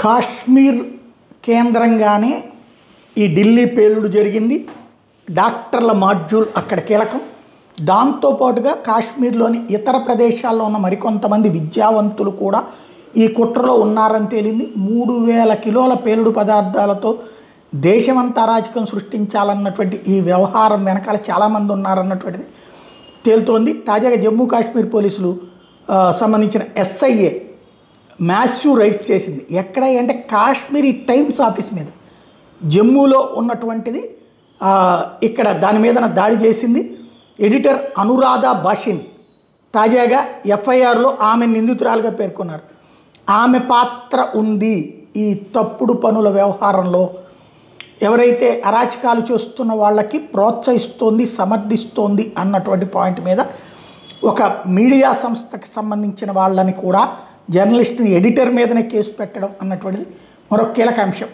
కాశ్మీర్ కేంద్రంగానే ఈ ఢిల్లీ పేలుడు జరిగింది. డాక్టర్ల మాడ్యూల్ అక్కడ కీలకం. దాంతోపాటుగా కాశ్మీర్లోని ఇతర ప్రదేశాల్లో ఉన్న మరికొంతమంది విద్యావంతులు కూడా ఈ కుట్రలో ఉన్నారని తేలింది. 3000 కిలోల పేలుడు పదార్థాలతో దేశమంతా అరాచకం సృష్టించాలన్నటువంటి ఈ వ్యవహారం వెనకాల చాలామంది ఉన్నారన్నటువంటిది తేలుతోంది. తాజాగా జమ్మూ కాశ్మీర్ పోలీసులు సంబంధించిన SIA మ్యాసివ్ రైడ్స్ చేసింది. ఎక్కడ అంటే కాశ్మీరీ టైమ్స్ ఆఫీస్ మీద జమ్మూలో ఉన్నటువంటిది ఇక్కడ దాని మీద దాడి చేసింది. ఎడిటర్ అనురాధా భాషిన్ తాజాగా FIRలో ఆమె నిందితురాలుగా పేర్కొన్నారు. ఆమె పాత్ర ఉంది ఈ తప్పుడు పనుల వ్యవహారంలో. ఎవరైతే అరాచకాలు చేస్తున్న వాళ్ళకి ప్రోత్సహిస్తోంది, సమర్థిస్తోంది అన్నటువంటి పాయింట్ మీద ఒక మీడియా సంస్థకి సంబంధించిన వాళ్ళని కూడా జర్నలిస్ట్ని ఎడిటర్ మీదనే కేసు పెట్టడం అన్నటువంటిది మరొక కీలక అంశం.